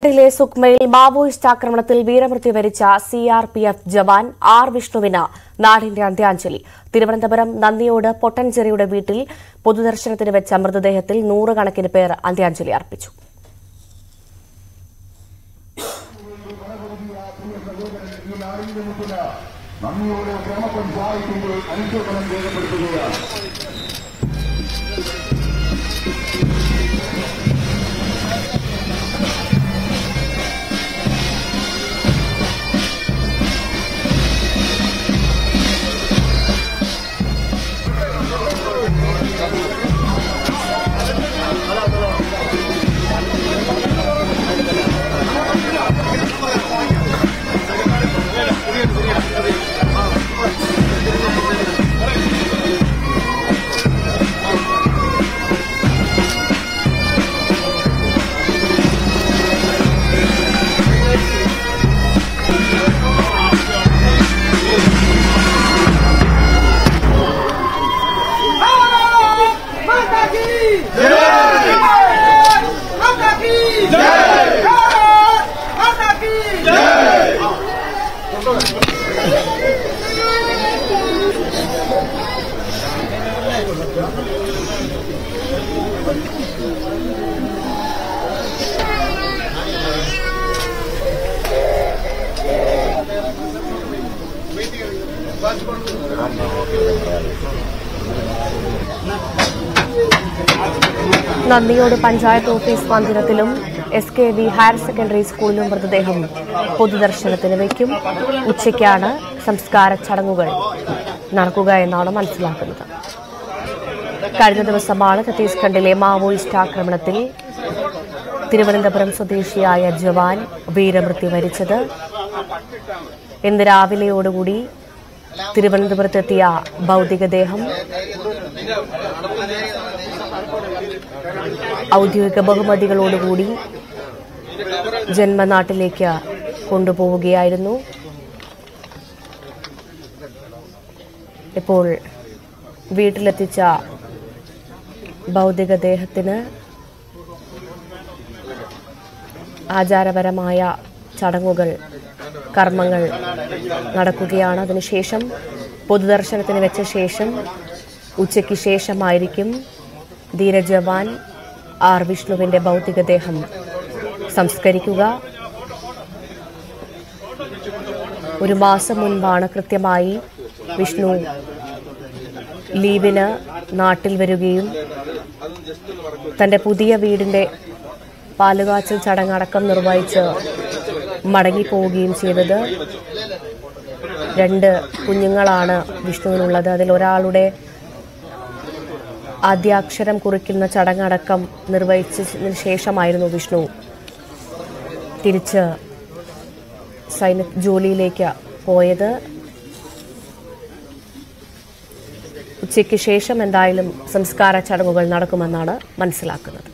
ിലെ സുക്മയിൽ Maoist ആക്രമണത്തിൽ വീരമൃത്യു വരിച്ച സിആർപിഎഫ് ജവാൻ ആർ വിഷ്ണുവിന് നാടിന്റെ അന്ത്യാഞ്ജലി. തിരുവനന്തപുരം നന്ദിയോട് പൊട്ടൻചെറിയുടെ വീട്ടിൽ പൊതുദർശനത്തിന് വെച്ച മൃതദേഹത്തിൽ നൂറുകണക്കിന് പേർ അന്ത്യാഞ്ജലി അർപ്പിച്ചു. നന്ദിയോട് പഞ്ചായത്ത് ഓഫീസ് മന്ദിരത്തിലും SKV ഹയർ സെക്കൻഡറി സ്കൂളിലും മൃതദേഹം പൊതുദർശനത്തിന് വയ്ക്കും. ഉച്ചയ്ക്കാണ് സംസ്കാര ചടങ്ങുകൾ നടക്കുക എന്നാണ് മനസ്സിലാക്കുന്നത്. കഴിഞ്ഞ ദിവസമാണ് ഛത്തീസ്ഗഡിലെ മാവോയിസ്റ്റ് ആക്രമണത്തിൽ തിരുവനന്തപുരം സ്വദേശിയായ ജവാൻ വീരമൃത്യു വരിച്ചത്. ഇന്ന് രാവിലെയോടുകൂടി തിരുവനന്തപുരത്തെത്തിയ ഭൗതികദേഹം ഔദ്യോഗിക ബഹുമതികളോടുകൂടി ജന്മനാട്ടിലേക്ക് കൊണ്ടുപോവുകയായിരുന്നു. ഇപ്പോൾ വീട്ടിലെത്തിച്ച ഭൗതികദേഹത്തിന് ആചാരപരമായ ചടങ്ങുകൾ, കർമ്മങ്ങൾ നടക്കുകയാണ്. അതിനുശേഷം പൊതുദർശനത്തിന് വെച്ച ശേഷം ഉച്ചയ്ക്ക് ശേഷമായിരിക്കും ധീരജവാൻ ആർ വിഷ്ണുവിന്റെ ഭൗതികദേഹം സംസ്കരിക്കുക. ഒരു മാസം മുൻപാണ് കൃത്യമായി വിഷ്ണു ലീവിന് നാട്ടിൽ വരികയും തന്റെ പുതിയ വീടിന്റെ പാലുകാച്ചൽ ചടങ്ങടക്കം നിർവഹിച്ച് മടങ്ങിപ്പോവുകയും ചെയ്തത്. 2 കുഞ്ഞുങ്ങളാണ് വിഷ്ണുവിനുള്ളത്. അതിലൊരാളുടെ ആദ്യാക്ഷരം കുറിക്കുന്ന ചടങ്ങടക്കം നിർവഹിച്ചതിന് ശേഷമായിരുന്നു വിഷ്ണു തിരിച്ച് ജോലിയിലേക്ക് പോയത്. ഉച്ചയ്ക്ക് ശേഷം എന്തായാലും സംസ്കാര ചടങ്ങുകൾ നടക്കുമെന്നാണ് മനസ്സിലാക്കുന്നത്.